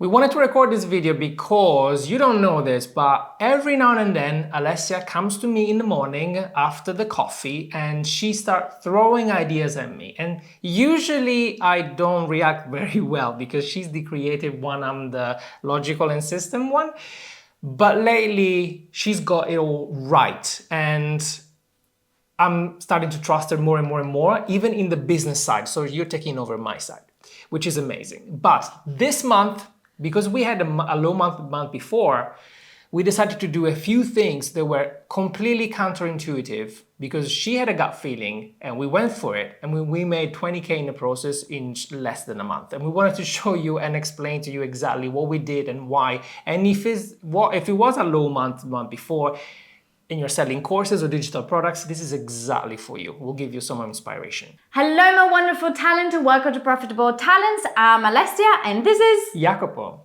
We wanted to record this video because you don't know this, but every now and then Alessia comes to me in the morning after the coffee and she starts throwing ideas at me. And usually I don't react very well because she's the creative one, I'm the logical and system one. But lately she's got it all right and I'm starting to trust her more and more and more, even in the business side. So you're taking over my side, which is amazing. But this month, because we had a low month before, we decided to do a few things that were completely counterintuitive because she had a gut feeling and we went for it and we made 20K in the process in less than a month. And we wanted to show you and explain to you exactly what we did and why. And if it was a low month before, and you're selling courses or digital products, this is exactly for you. We'll give you some inspiration. Hello, my wonderful talent. Welcome to Profitable Talents. I'm Alessia, and this is Jacopo.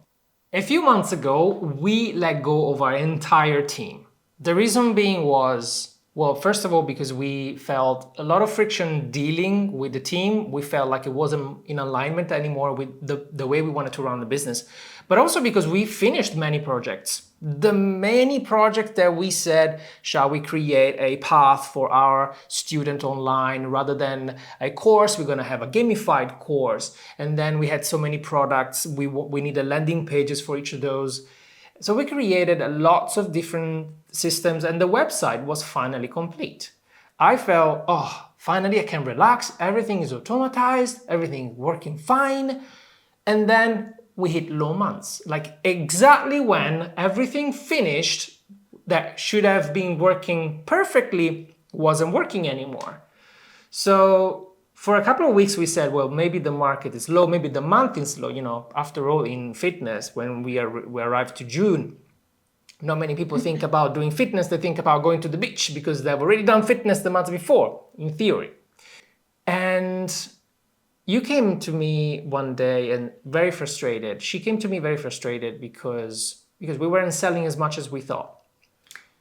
A few months ago, we let go of our entire team. The reason being was, well, first of all, because we felt a lot of friction dealing with the team. We felt like it wasn't in alignment anymore with the way we wanted to run the business. But also because we finished many projects. The many projects that we said, shall we create a path for our student online rather than a course, we're going to have a gamified course. And then we had so many products, we needed landing pages for each of those. So we created lots of different systems and the website was finally complete. I felt, oh, finally I can relax, everything is automatized, everything working fine. And then we hit low months, like exactly when everything finished that should have been working perfectly wasn't working anymore. So for a couple of weeks we said, well, maybe the market is low, maybe the month is low. You know, after all, in fitness, when we arrived to June, not many people think about doing fitness, they think about going to the beach because they've already done fitness the month before, in theory. And you came to me one day and very frustrated. She came to me very frustrated because we weren't selling as much as we thought.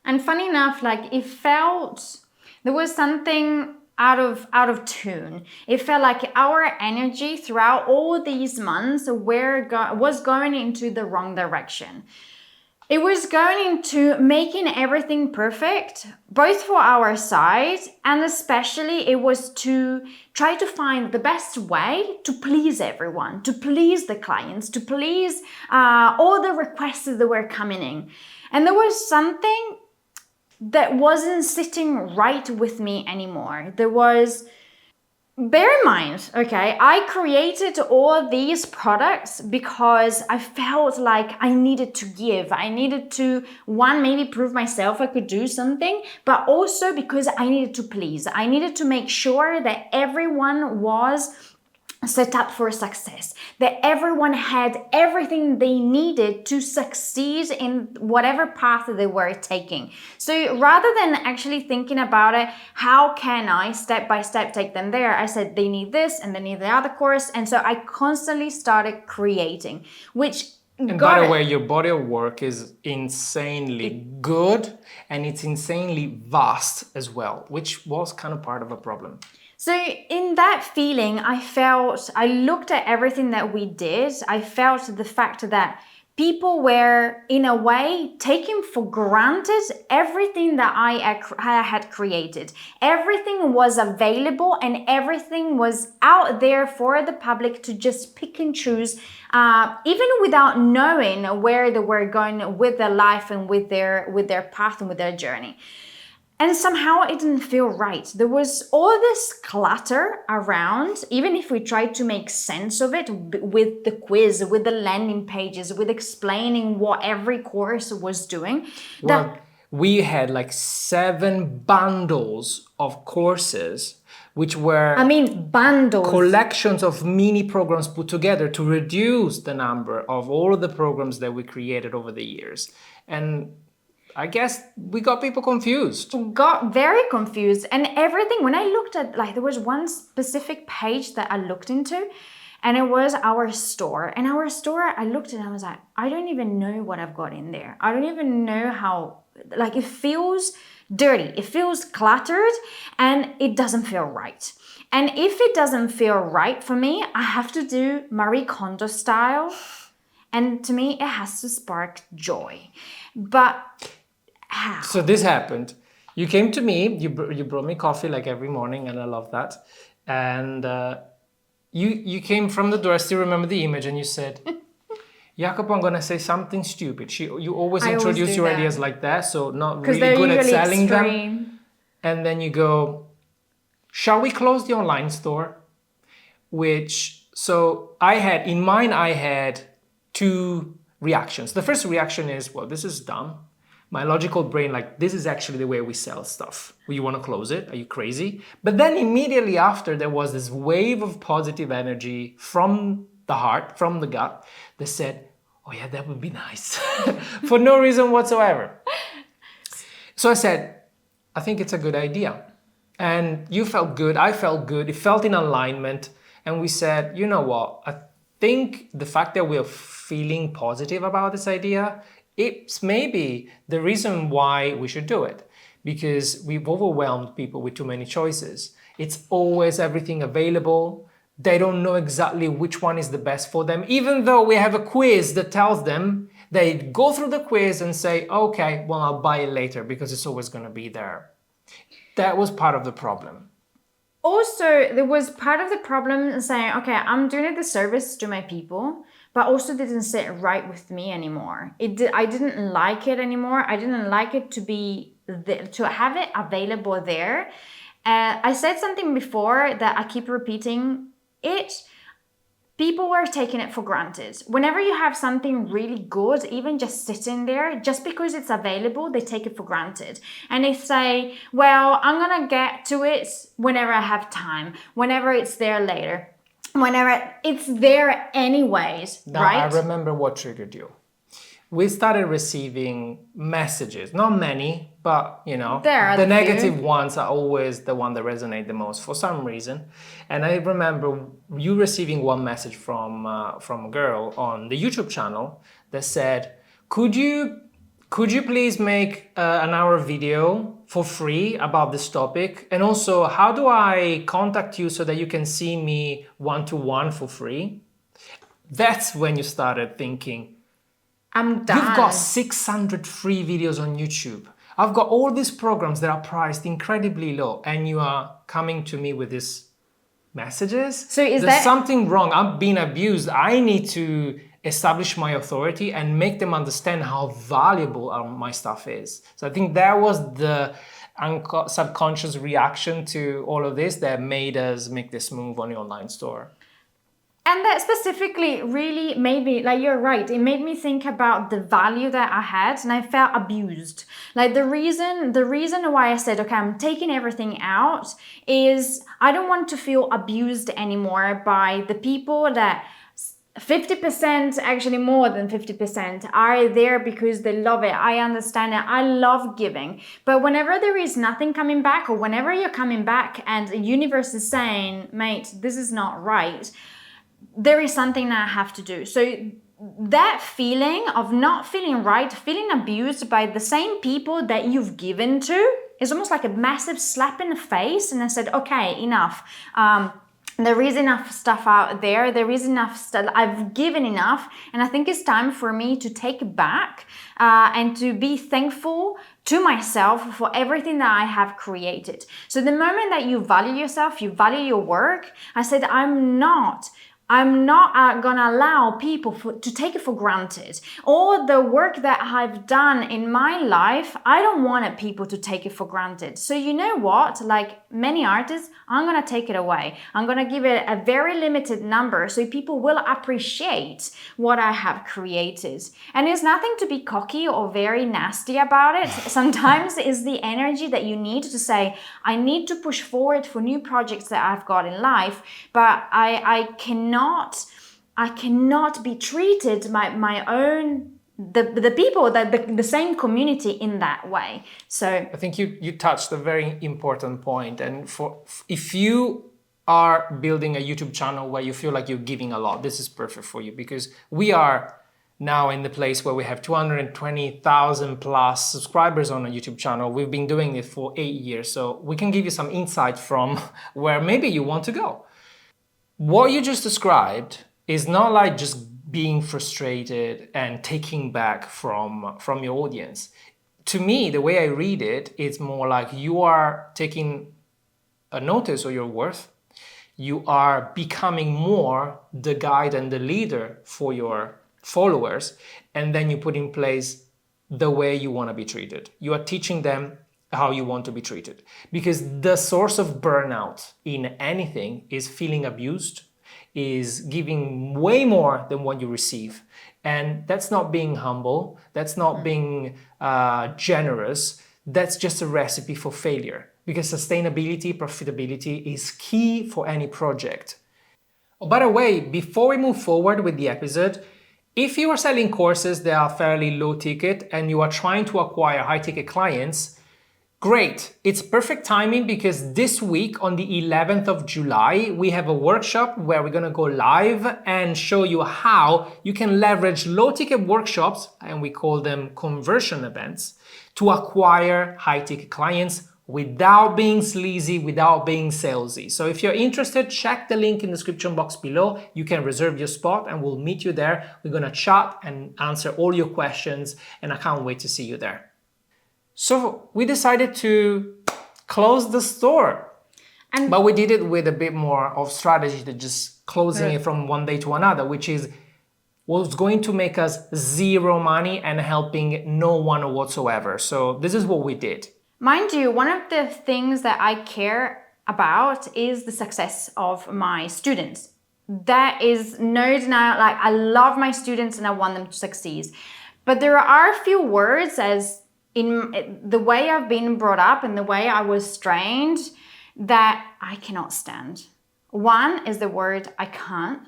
And funny enough, like it felt there was something out of tune. It felt like our energy throughout all these months was going into the wrong direction. It was going into making everything perfect, both for our side and especially it was to try to find the best way to please everyone, to please the clients, to please all the requests that were coming in. And there was something that wasn't sitting right with me anymore. Bear in mind, okay, I created all these products because I felt like I needed to give. I needed to, one, maybe prove myself I could do something, but also because I needed to please. I needed to make sure that everyone was set up for success, that everyone had everything they needed to succeed in whatever path they were taking. So rather than actually thinking about it, how can I step by step take them there? I said they need this and they need the other course. And so I constantly started creating, and by the way, your body of work is insanely good and it's insanely vast as well, which was kind of part of a problem. So in that feeling, I looked at everything that we did. I felt the fact that people were, in a way, taking for granted everything that I had created. Everything was available and everything was out there for the public to just pick and choose, even without knowing where they were going with their life and with their path and with their journey. And somehow it didn't feel right. There was all this clutter around, even if we tried to make sense of it with the quiz, with the landing pages, with explaining what every course was doing. Well, we had like 7 bundles of courses, which were bundles, collections of mini programs put together to reduce the number of all of the programs that we created over the years. And I guess we got people confused. Got very confused. And everything, when I looked at, like, there was one specific page that I looked into and it was our store. And our store, I looked at it and I was like, I don't even know what I've got in there. I don't even know how, like, it feels dirty. It feels cluttered and it doesn't feel right. And if it doesn't feel right for me, I have to do Marie Kondo style And to me, it has to spark joy. But how? So this happened. You came to me, you brought me coffee like every morning, and I love that. And you came from the door, I still remember the image, and you said, Jacopo, I'm gonna say something stupid. You always I always introduce do your that. ideas like that, so not Because really they're good at usually selling them. extreme. And then you go, shall we close the online store? So in mind, I had two reactions. The first reaction is, well, this is dumb. My logical brain, like, this is actually the way we sell stuff. You want to close it? Are you crazy? But then immediately after, there was this wave of positive energy from the heart, from the gut, that said, oh yeah, that would be nice. For no reason whatsoever. So I said, I think it's a good idea. And you felt good, I felt good, it felt in alignment. And we said, you know what, I think the fact that we're feeling positive about this idea, it's maybe the reason why we should do it. Because we've overwhelmed people with too many choices. It's always everything available. They don't know exactly which one is the best for them. Even though we have a quiz that tells them, they go through the quiz and say, okay, well, I'll buy it later because it's always going to be there. That was part of the problem. Also, there was part of the problem saying, okay, I'm doing a disservice to my people, but also didn't sit right with me anymore. I didn't like it anymore. I didn't like it to have it available there. I said something before that I keep repeating it. People were taking it for granted. Whenever you have something really good, even just sitting there, just because it's available, they take it for granted. And they say, well, I'm gonna get to it whenever I have time, whenever it's there later, whenever it's there anyways, Now, right? I remember what triggered you. We started receiving messages, not many, but There are the the negative few. ones are always the one that resonate the most for some reason. And I remember you receiving one message from a girl on the YouTube channel that said, "Could you please make an hour video for free about this topic? And also, how do I contact you so that you can see me one-to-one for free?" That's when you started thinking, I'm done. you've got 600 free videos on YouTube. I've got all these programs that are priced incredibly low, and you are coming to me with these messages? So is There's that something wrong. I'm being abused. I need to establish my authority and make them understand how valuable my stuff is. So I think that was the subconscious reaction to all of this that made us make this move on the online store. And that specifically really made me, like, you're right, it made me think about the value that I had, and I felt abused. Like, the reason why I said, okay, I'm taking everything out is I don't want to feel abused anymore by the people that 50%, actually more than 50%, are there because they love it. I understand it. I love giving. But whenever there is nothing coming back, or whenever you're coming back and the universe is saying, mate, this is not right, there is something that I have to do. So that feeling of not feeling right, feeling abused by the same people that you've given to, is almost like a massive slap in the face. And I said, okay, enough. There is enough stuff out there. There is enough stuff. I've given enough. And I think it's time for me to take back and to be thankful to myself for everything that I have created. So the moment that you value yourself, you value your work, I said, I'm not gonna allow people to take it for granted. All the work that I've done in my life, I don't want people to take it for granted. So you know what? Like many artists, I'm gonna take it away. I'm gonna give it a very limited number so people will appreciate what I have created. And there's nothing to be cocky or very nasty about it. Sometimes it's the energy that you need to say, I need to push forward for new projects that I've got in life, but I cannot be treated by my own the people that the same community in that way. So I think you touched a very important point. And if you are building a YouTube channel where you feel like you're giving a lot, this is perfect for you, because we are now in the place where we have 220,000 plus subscribers on a YouTube channel. We've been doing it for 8 years, so we can give you some insight from where maybe you want to go. What you just described is not like just being frustrated and taking back from your audience. To me, the way I read it, it's more like you are taking a notice of your worth. You are becoming more the guide and the leader for your followers, and then you put in place the way you want to be treated. You are teaching them how you want to be treated. Because the source of burnout in anything is feeling abused, is giving way more than what you receive. And that's not being humble, that's not being generous, that's just a recipe for failure. Because sustainability, profitability is key for any project. Oh, by the way, before we move forward with the episode, if you are selling courses that are fairly low ticket and you are trying to acquire high ticket clients, great. It's perfect timing because this week on the 11th of July, we have a workshop where we're going to go live and show you how you can leverage low ticket workshops, and we call them conversion events, to acquire high ticket clients without being sleazy, without being salesy. So if you're interested, check the link in the description box below. You can reserve your spot and we'll meet you there. We're gonna chat and answer all your questions, and I can't wait to see you there. So we decided to close the store, but we did it with a bit more of strategy than just closing it from one day to another, which is was going to make us zero money and helping no one whatsoever. So this is what we did. Mind you, one of the things that I care about is the success of my students. That is no denial, like I love my students and I want them to succeed. But there are a few words, as in the way I've been brought up and the way I was trained, that I cannot stand. One is the word I can't.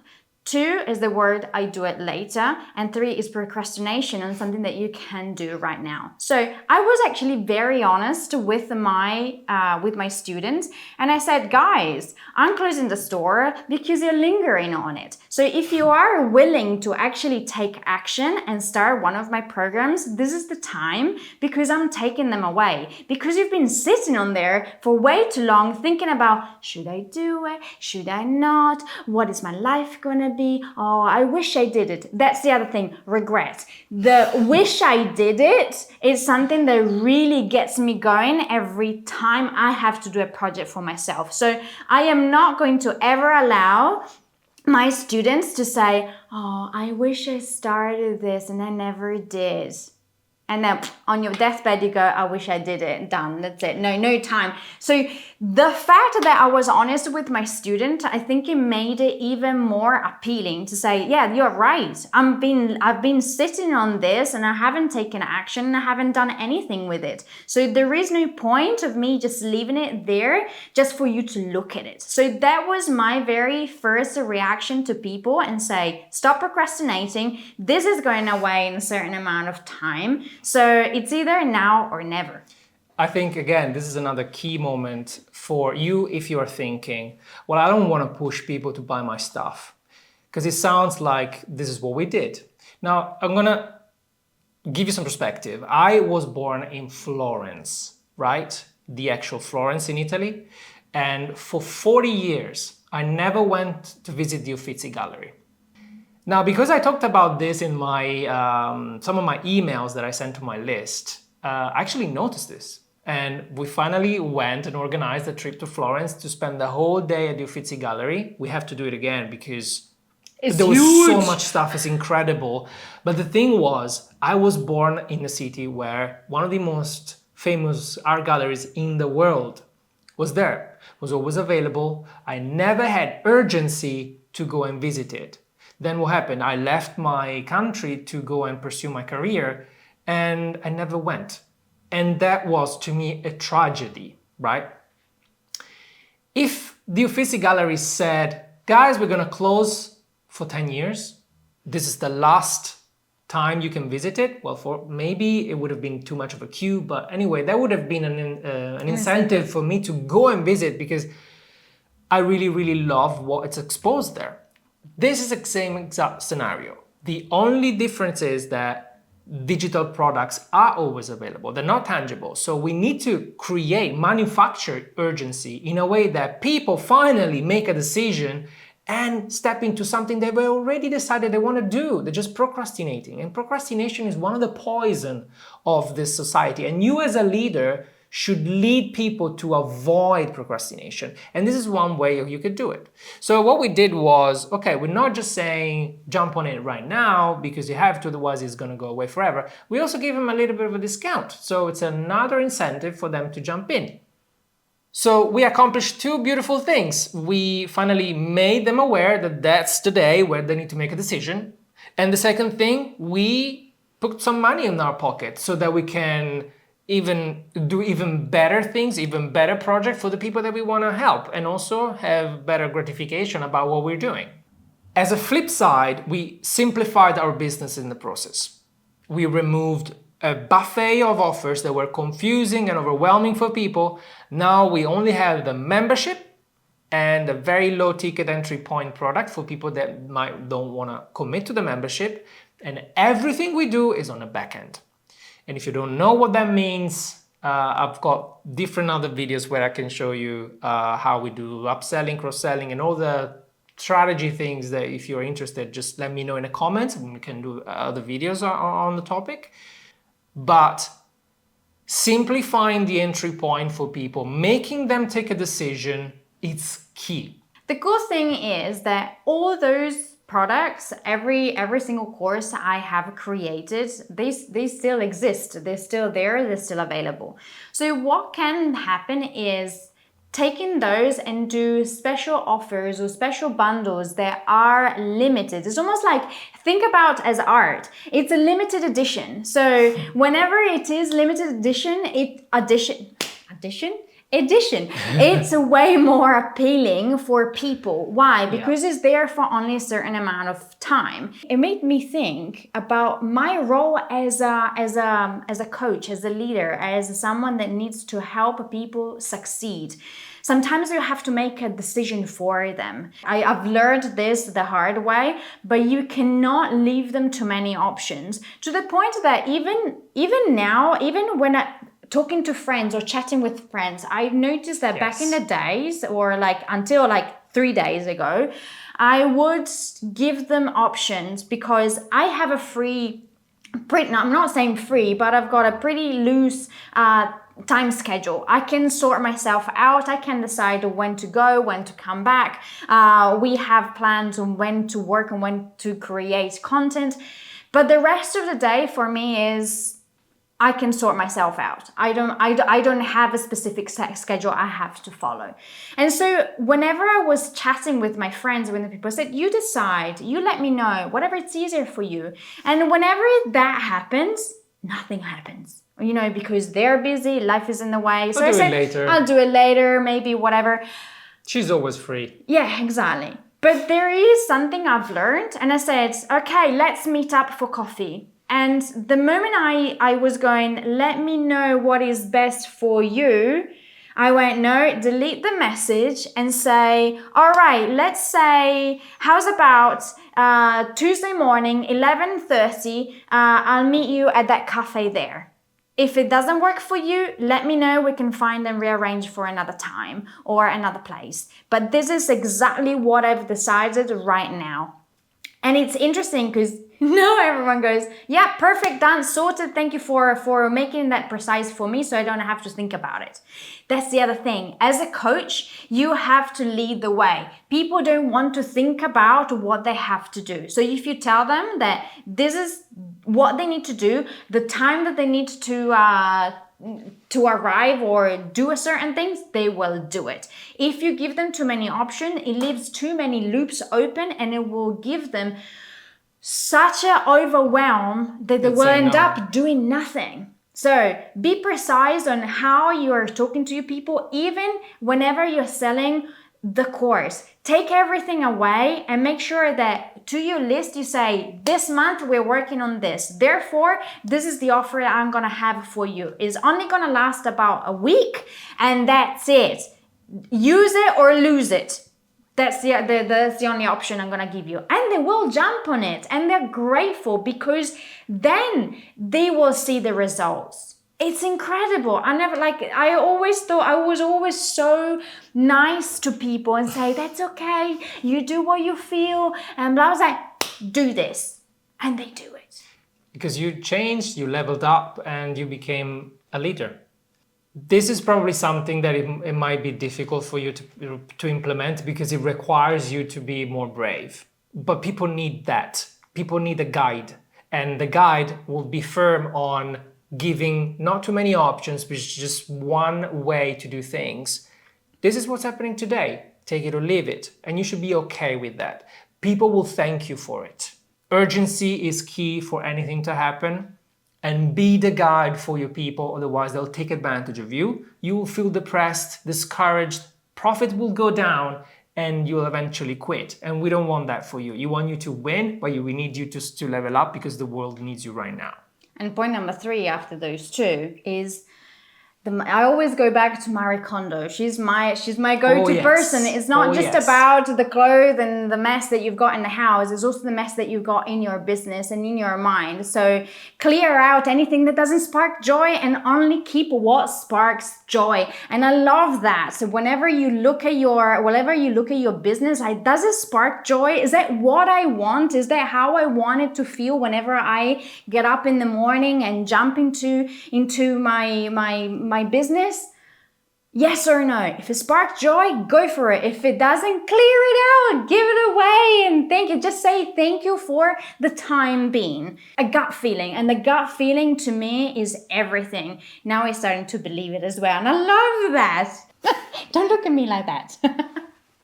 Two is the word I do it later. And three is procrastination and something that you can do right now. So I was actually very honest with my students. And I said, guys, I'm closing the store because you're lingering on it. So if you are willing to actually take action and start one of my programs, this is the time, because I'm taking them away. Because you've been sitting on there for way too long thinking about, should I do it? Should I not? What is my life gonna be? Oh, I wish I did it. That's the other thing, regret. The wish I did it is something that really gets me going every time I have to do a project for myself. So I am not going to ever allow my students to say, oh, I wish I started this and I never did. And then on your deathbed, you go, I wish I did it, done, that's it, no time. So the fact that I was honest with my student, I think it made it even more appealing to say, yeah, you're right. I've been sitting on this and I haven't taken action and I haven't done anything with it. So there is no point of me just leaving it there just for you to look at it. So that was my very first reaction to people, and say, stop procrastinating. This is going away in a certain amount of time. So it's either now or never. I think, again, this is another key moment for you if you're thinking, well, I don't want to push people to buy my stuff, because it sounds like this is what we did. Now, I'm going to give you some perspective. I was born in Florence, right? The actual Florence in Italy. And for 40 years, I never went to visit the Uffizi Gallery. Now, because I talked about this in my some of my emails that I sent to my list, I actually noticed this. And we finally went and organized a trip to Florence to spend the whole day at the Uffizi Gallery. We have to do it again because there was so much stuff. It's incredible. But the thing was, I was born in a city where one of the most famous art galleries in the world was there, was always available. I never had urgency to go and visit it. Then what happened? I left my country to go and pursue my career, and I never went. And that was, to me, a tragedy, right? If the Uffizi Gallery said, guys, we're going to close for 10 years, this is the last time you can visit it, well, for maybe it would have been too much of a queue, but anyway, that would have been an incentive for me to go and visit, because I really, really love what it's exposed there. This is the same exact scenario. The only difference is that digital products are always available. They're not tangible. So we need to manufacture urgency in a way that people finally make a decision and step into something they've already decided they want to do. They're just procrastinating. And procrastination is one of the poison of this society. And you as a leader should lead people to avoid procrastination. And this is one way you could do it. So what we did was, okay, we're not just saying jump on it right now because you have to, otherwise it's going to go away forever. We also give them a little bit of a discount. So it's another incentive for them to jump in. So we accomplished two beautiful things. We finally made them aware that that's the day where they need to make a decision. And the second thing, we put some money in our pocket so that we can even do even better things, even better projects for the people that we want to help, and also have better gratification about what we're doing. As a flip side, we simplified our business in the process. We removed a buffet of offers that were confusing and overwhelming for people. Now we only have the membership and a very low ticket entry point product for people that don't want to commit to the membership. And everything we do is on the back end. And if you don't know what that means, I've got different other videos where I can show you how we do upselling, cross-selling, and all the strategy things that if you're interested, just let me know in the comments and we can do other videos on the topic. But simplifying the entry point for people, making them take a decision, it's key. The cool thing is that all those products, every single course I have created, they still exist. They're still there, they're still available. So what can happen is taking those and do special offers or special bundles that are limited. It's almost like, think about as art. It's a limited edition. So whenever it is limited edition, it's way more appealing for people. Why? Because it's there for only a certain amount of time. It made me think about my role as a coach, as a leader, as someone that needs to help people succeed. Sometimes you have to make a decision for them. I've learned this the hard way, but you cannot leave them too many options, to the point that even now, even when talking to friends or chatting with friends, I've noticed that back in the days, or until 3 days ago, I would give them options because I have a I'm not saying free, but I've got a pretty loose time schedule. I can sort myself out. I can decide when to go, when to come back. We have plans on when to work and when to create content. But the rest of the day for me is I can sort myself out. I don't have a specific schedule I have to follow. And so whenever I was chatting with my friends, when the people said, you decide, you let me know, whatever it's easier for you. And whenever that happens, nothing happens. Because they're busy, life is in the way. So I said, I'll do it later, maybe whatever. She's always free. Yeah, exactly. But there is something I've learned, and I said, okay, let's meet up for coffee. And the moment I was going, let me know what is best for you, I went, no, delete the message and say, all right, let's say, how's about Tuesday morning, 11:30, I'll meet you at that cafe there. If it doesn't work for you, let me know. We can find and rearrange for another time or another place. But this is exactly what I've decided right now. And it's interesting because now everyone goes, yeah, perfect, done, sorted. Thank you for making that precise for me so I don't have to think about it. That's the other thing. As a coach, you have to lead the way. People don't want to think about what they have to do. So if you tell them that this is what they need to do, the time that they need to arrive or do a certain things, they will do it. If you give them too many options, it leaves too many loops open and it will give them such an overwhelm that they will end up doing nothing. So be precise on how you are talking to your people, even whenever you're selling the course. Take everything away and make sure that to your list you say, this month we're working on this. Therefore, this is the offer that I'm going to have for you. It's only going to last about a week and that's it. Use it or lose it. That's the only option I'm going to give you. And they will jump on it and they're grateful because then they will see the results. It's incredible. I always thought I was always so nice to people and say, that's okay, you do what you feel. And I was like, do this. And they do it. Because you changed, you leveled up, and you became a leader. This is probably something that it might be difficult for you to implement because it requires you to be more brave. But people need that. People need a guide. And the guide will be firm on giving not too many options, but just one way to do things. This is what's happening today. Take it or leave it. And you should be okay with that. People will thank you for it. Urgency is key for anything to happen. And be the guide for your people, otherwise they'll take advantage of you. You will feel depressed, discouraged, profit will go down, and you'll eventually quit. And we don't want that for you. We want you to win, but we need you to level up because the world needs you right now. And point number 3 after those two is I always go back to Marie Kondo. She's my go-to person. It's not just about the clothes and the mess that you've got in the house. It's also the mess that you've got in your business and in your mind. So clear out anything that doesn't spark joy and only keep what sparks joy. And I love that. So whenever you look at your business, does it spark joy? Is that what I want? Is that how I want it to feel whenever I get up in the morning and jump into my business? Yes or no? If it sparks joy, go for it. If it doesn't, clear it out, give it away, and thank you. Just say thank you for the time being. A gut feeling, and the gut feeling to me is everything. Now I'm starting to believe it as well, and I love that. Don't look at me like that.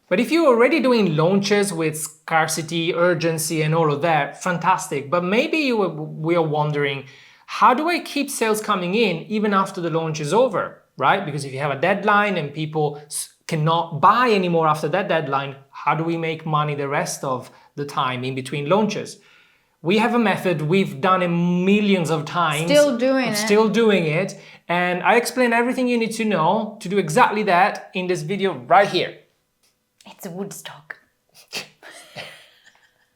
But if you're already doing launches with scarcity, urgency, and all of that, fantastic. But maybe we are wondering, how do I keep sales coming in even after the launch is over, right? Because if you have a deadline and people cannot buy anymore after that deadline, how do we make money the rest of the time in between launches? We have a method, we've done it millions of times. Still doing it. And I explain everything you need to know to do exactly that in this video right here. It's a Woodstock.